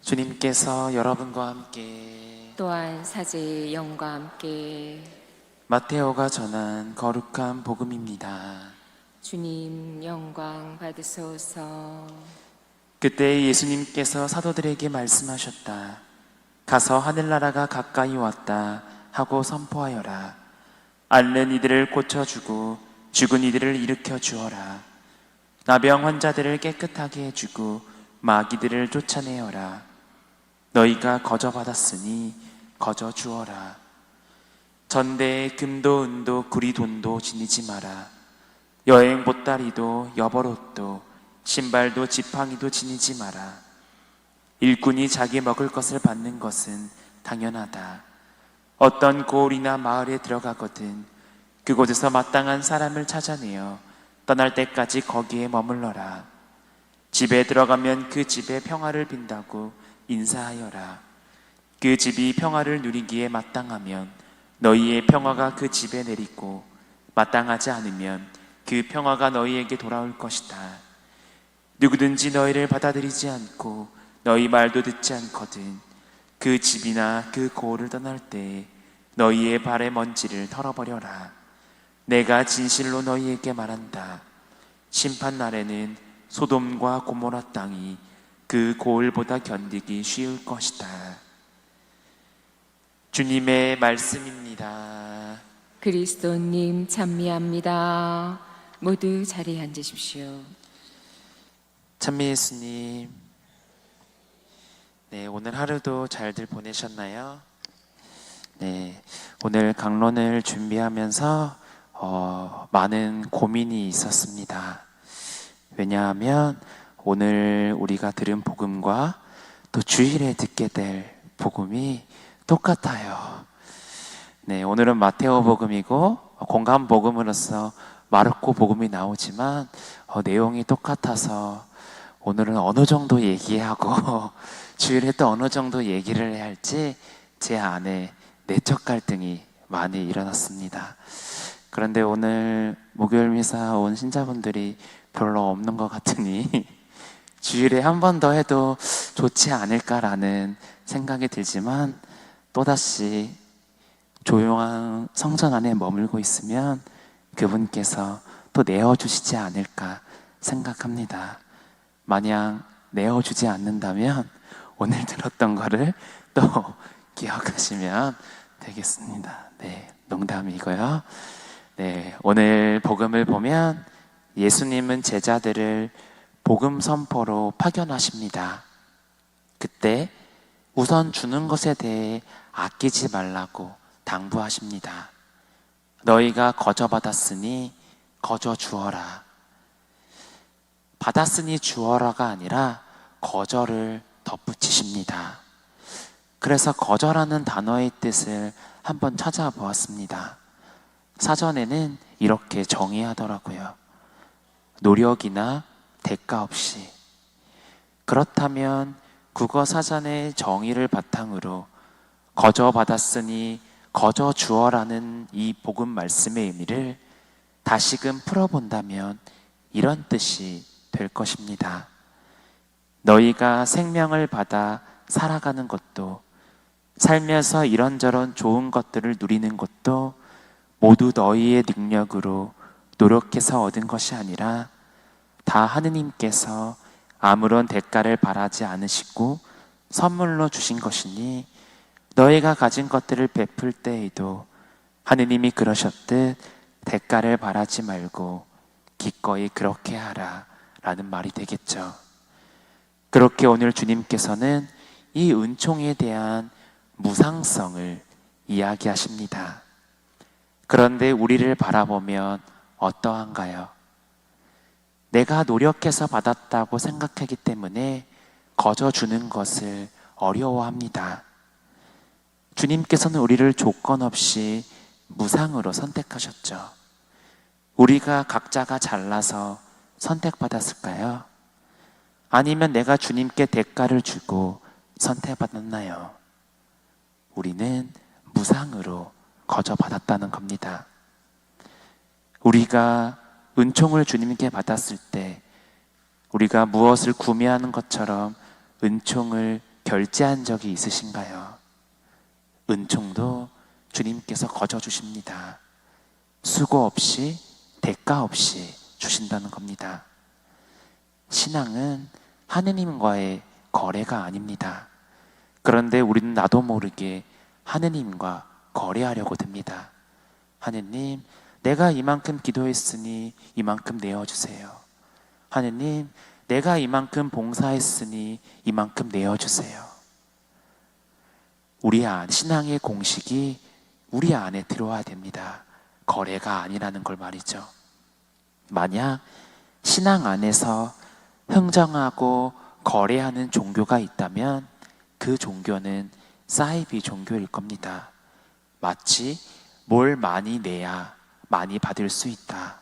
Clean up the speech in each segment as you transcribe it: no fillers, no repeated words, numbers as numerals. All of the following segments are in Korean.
주님께서 여러분과 함께 또한 사제의 영과 함께 마테오가 전한 거룩한 복음입니다. 주님 영광 받으소서. 그때 예수님께서 사도들에게 말씀하셨다. 가서 하늘나라가 가까이 왔다 하고 선포하여라. 앓는 이들을 고쳐주고 죽은 이들을 일으켜 주어라. 나병 환자들을 깨끗하게 해주고 마귀들을 쫓아내어라. 너희가 거저 받았으니 거저 주어라. 전대에 금도 은도 구리 돈도 지니지 마라. 여행 보따리도 여벌옷도 신발도 지팡이도 지니지 마라. 일꾼이 자기 먹을 것을 받는 것은 당연하다. 어떤 고을이나 마을에 들어가거든 그곳에서 마땅한 사람을 찾아내어 떠날 때까지 거기에 머물러라. 집에 들어가면 그 집에 평화를 빈다고 인사하여라. 그 집이 평화를 누리기에 마땅하면 너희의 평화가 그 집에 내리고 마땅하지 않으면 그 평화가 너희에게 돌아올 것이다. 누구든지 너희를 받아들이지 않고 너희 말도 듣지 않거든 그 집이나 그 고을을 떠날 때 너희의 발의 먼지를 털어버려라. 내가 진실로 너희에게 말한다. 심판날에는 소돔과 고모라 땅이 그 고을보다 견디기 쉬울 것이다. 주님의 말씀입니다. 그리스도님 찬미합니다. 모두 자리에 앉으십시오. 찬미 예수님, 네, 오늘 하루도 잘들 보내셨나요? 네, 오늘 강론을 준비하면서 많은 고민이 있었습니다. 왜냐하면 오늘 우리가 들은 복음과 또 주일에 듣게 될 복음이 똑같아요. 네, 오늘은 마테오 복음이고 공감 복음으로서 마르코 복음이 나오지만 내용이 똑같아서 오늘은 어느 정도 얘기하고 주일에 또 어느 정도 얘기를 해야 할지 제 안에 내적 갈등이 많이 일어났습니다. 그런데 오늘 목요일 미사 온 신자분들이 별로 없는 것 같으니 주일에 한 번 더 해도 좋지 않을까라는 생각이 들지만 또다시 조용한 성전 안에 머물고 있으면 그분께서 또 내어주시지 않을까 생각합니다. 만약 내어주지 않는다면 오늘 들었던 거를 또 기억하시면 되겠습니다. 네, 농담이고요. 네, 오늘 복음을 보면 예수님은 제자들을 복음 선포로 파견하십니다. 그때 우선 주는 것에 대해 아끼지 말라고 당부하십니다. 너희가 거저 받았으니 거저 주어라. 받았으니 주어라가 아니라 거저를 덧붙이십니다. 그래서 거저라는 단어의 뜻을 한번 찾아보았습니다. 사전에는 이렇게 정의하더라고요. 노력이나 대가 없이. 그렇다면 국어 사전의 정의를 바탕으로 거저 받았으니 거저 주어라는 이 복음 말씀의 의미를 다시금 풀어본다면 이런 뜻이 될 것입니다. 너희가 생명을 받아 살아가는 것도 살면서 이런저런 좋은 것들을 누리는 것도 모두 너희의 능력으로 노력해서 얻은 것이 아니라 다 하느님께서 아무런 대가를 바라지 않으시고 선물로 주신 것이니 너희가 가진 것들을 베풀 때에도 하느님이 그러셨듯 대가를 바라지 말고 기꺼이 그렇게 하라 라는 말이 되겠죠. 그렇게 오늘 주님께서는 이 은총에 대한 무상성을 이야기하십니다. 그런데 우리를 바라보면 어떠한가요? 내가 노력해서 받았다고 생각하기 때문에 거저 주는 것을 어려워합니다. 주님께서는 우리를 조건 없이 무상으로 선택하셨죠. 우리가 각자가 잘나서 선택받았을까요? 아니면 내가 주님께 대가를 주고 선택받았나요? 우리는 무상으로 거저 받았다는 겁니다. 우리가 은총을 주님께 받았을 때 우리가 무엇을 구매하는 것처럼 은총을 결제한 적이 있으신가요? 은총도 주님께서 거저 주십니다. 수고 없이, 대가 없이 주신다는 겁니다. 신앙은 하느님과의 거래가 아닙니다. 그런데 우리는 나도 모르게 하느님과 거래하려고 듭니다. 하느님, 내가 이만큼 기도했으니 이만큼 내어주세요. 하느님, 내가 이만큼 봉사했으니 이만큼 내어주세요. 신앙의 공식이 우리 안에 들어와야 됩니다. 거래가 아니라는 걸 말이죠. 만약 신앙 안에서 흥정하고 거래하는 종교가 있다면 그 종교는 사이비 종교일 겁니다. 마치 뭘 많이 내야 많이 받을 수 있다,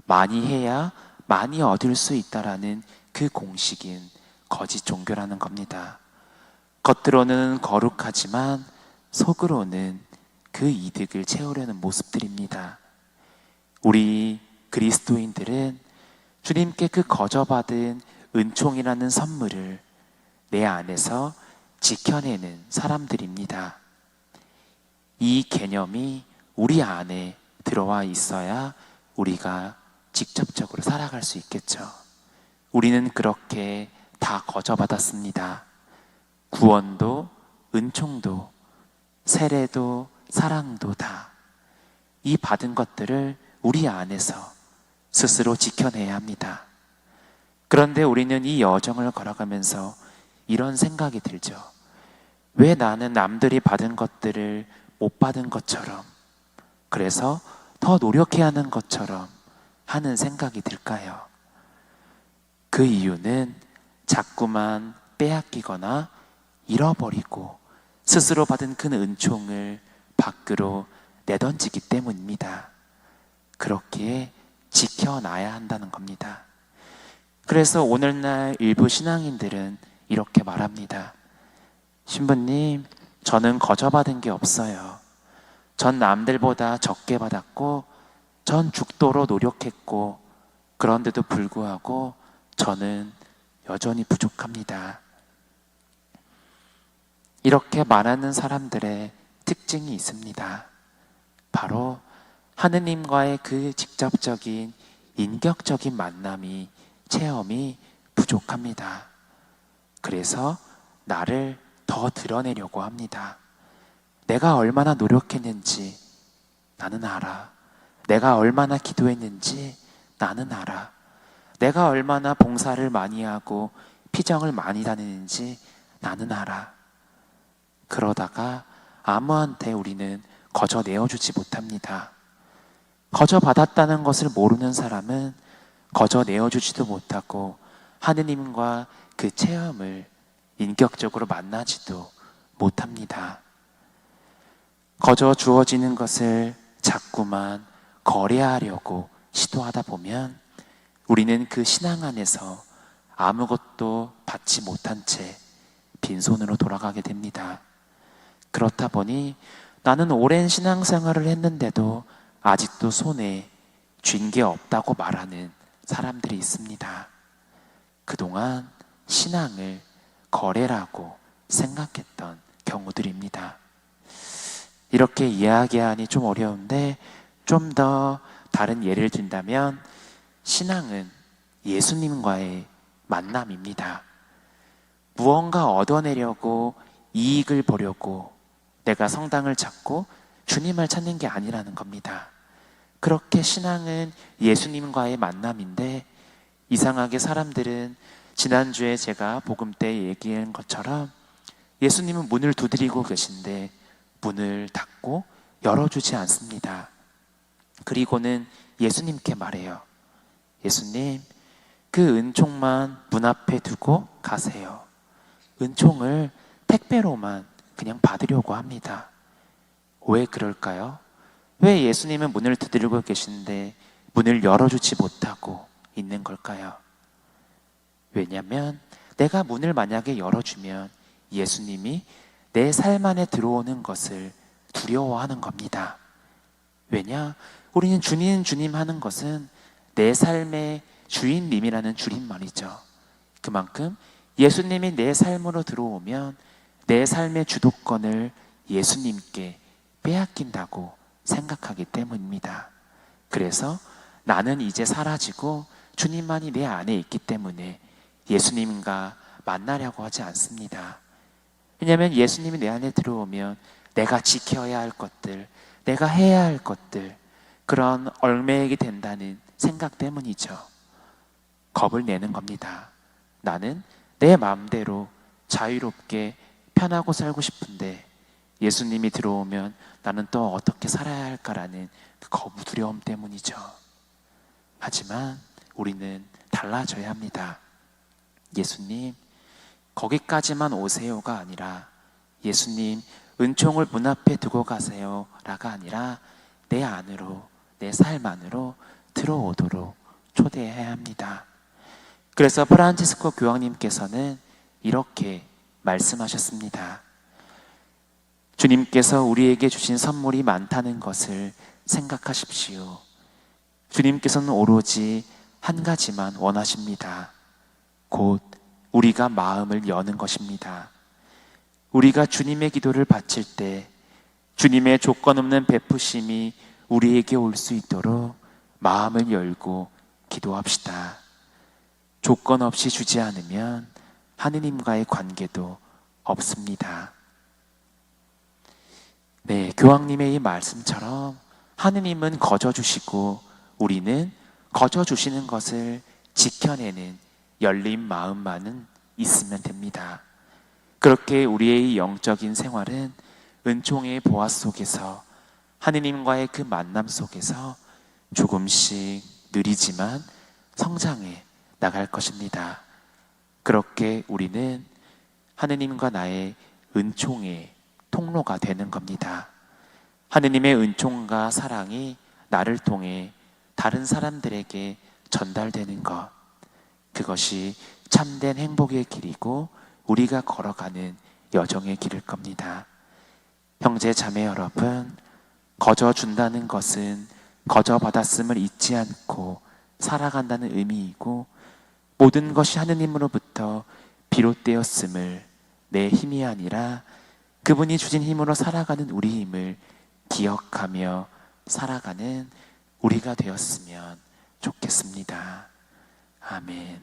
많이 해야 많이 얻을 수 있다라는 그 공식인 거짓 종교라는 겁니다. 겉으로는 거룩하지만 속으로는 그 이득을 채우려는 모습들입니다. 우리 그리스도인들은 주님께 그 거저받은 은총이라는 선물을 내 안에서 지켜내는 사람들입니다. 이 개념이 우리 안에 들어와 있어야 우리가 직접적으로 살아갈 수 있겠죠. 우리는 그렇게 다 거저받았습니다. 구원도, 은총도, 세례도, 사랑도 다. 이 받은 것들을 우리 안에서 스스로 지켜내야 합니다. 그런데 우리는 이 여정을 걸어가면서 이런 생각이 들죠. 왜 나는 남들이 받은 것들을 못 받은 것처럼, 그래서 더 노력해야 하는 것처럼 하는 생각이 들까요? 그 이유는 자꾸만 빼앗기거나 잃어버리고 스스로 받은 그 은총을 밖으로 내던지기 때문입니다. 그렇게 지켜놔야 한다는 겁니다. 그래서 오늘날 일부 신앙인들은 이렇게 말합니다. 신부님, 저는 거저받은 게 없어요. 전 남들보다 적게 받았고, 전 죽도록 노력했고, 그런데도 불구하고 저는 여전히 부족합니다. 이렇게 말하는 사람들의 특징이 있습니다. 바로 하느님과의 그 직접적인 인격적인 만남이, 체험이 부족합니다. 그래서 나를 더 드러내려고 합니다. 내가 얼마나 노력했는지 나는 알아. 내가 얼마나 기도했는지 나는 알아. 내가 얼마나 봉사를 많이 하고 피정을 많이 다니는지 나는 알아. 그러다가 아무한테 우리는 거저 내어주지 못합니다. 거저 받았다는 것을 모르는 사람은 거저 내어주지도 못하고 하느님과 그 체험을 인격적으로 만나지도 못합니다. 거저 주어지는 것을 자꾸만 거래하려고 시도하다 보면 우리는 그 신앙 안에서 아무것도 받지 못한 채 빈손으로 돌아가게 됩니다. 그렇다 보니 나는 오랜 신앙생활을 했는데도 아직도 손에 쥔 게 없다고 말하는 사람들이 있습니다. 그동안 신앙을 거래라고 생각했던 경우들입니다. 이렇게 이야기하니 좀 어려운데 좀 더 다른 예를 든다면 신앙은 예수님과의 만남입니다. 무언가 얻어내려고 이익을 보려고 내가 성당을 찾고 주님을 찾는 게 아니라는 겁니다. 그렇게 신앙은 예수님과의 만남인데 이상하게 사람들은 지난주에 제가 복음 때 얘기한 것처럼 예수님은 문을 두드리고 계신데 문을 닫고 열어주지 않습니다. 그리고는 예수님께 말해요. 예수님, 그 은총만 문 앞에 두고 가세요. 은총을 택배로만 그냥 받으려고 합니다. 왜 그럴까요? 왜 예수님은 문을 두드리고 계신데 문을 열어주지 못하고 있는 걸까요? 왜냐하면 내가 문을 만약에 열어주면 예수님이 내 삶 안에 들어오는 것을 두려워하는 겁니다. 왜냐? 우리는 주님 주님 하는 것은 내 삶의 주인님이라는 줄임말이죠. 그만큼 예수님이 내 삶으로 들어오면 내 삶의 주도권을 예수님께 빼앗긴다고 생각하기 때문입니다. 그래서 나는 이제 사라지고 주님만이 내 안에 있기 때문에 예수님과 만나려고 하지 않습니다. 왜냐하면 예수님이 내 안에 들어오면 내가 지켜야 할 것들, 내가 해야 할 것들, 그런 얽매이게 된다는 생각 때문이죠. 겁을 내는 겁니다. 나는 내 마음대로 자유롭게 편하고 살고 싶은데 예수님이 들어오면 나는 또 어떻게 살아야 할까라는 그 거부 두려움 때문이죠. 하지만 우리는 달라져야 합니다. 예수님, 거기까지만 오세요가 아니라 예수님, 은총을 문 앞에 두고 가세요라가 아니라 내 안으로, 내 삶 안으로 들어오도록 초대해야 합니다. 그래서 프란치스코 교황님께서는 이렇게 말씀하셨습니다. 주님께서 우리에게 주신 선물이 많다는 것을 생각하십시오. 주님께서는 오로지 한 가지만 원하십니다. 곧 우리가 마음을 여는 것입니다. 우리가 주님의 기도를 바칠 때 주님의 조건 없는 베푸심이 우리에게 올 수 있도록 마음을 열고 기도합시다. 조건 없이 주지 않으면 하느님과의 관계도 없습니다. 네, 교황님의 이 말씀처럼 하느님은 거저 주시고 우리는 거저 주시는 것을 지켜내는 열린 마음만은 있으면 됩니다. 그렇게 우리의 영적인 생활은 은총의 보화 속에서 하느님과의 그 만남 속에서 조금씩 느리지만 성장해 나갈 것입니다. 그렇게 우리는 하느님과 나의 은총의 통로가 되는 겁니다. 하느님의 은총과 사랑이 나를 통해 다른 사람들에게 전달되는 것, 그것이 참된 행복의 길이고 우리가 걸어가는 여정의 길일 겁니다. 형제 자매 여러분, 거저 준다는 것은 거저 받았음을 잊지 않고 살아간다는 의미이고 모든 것이 하느님으로부터 비롯되었음을 내 힘이 아니라 그분이 주신 힘으로 살아가는 우리 힘을 기억하며 살아가는 우리가 되었으면 좋겠습니다. 아멘.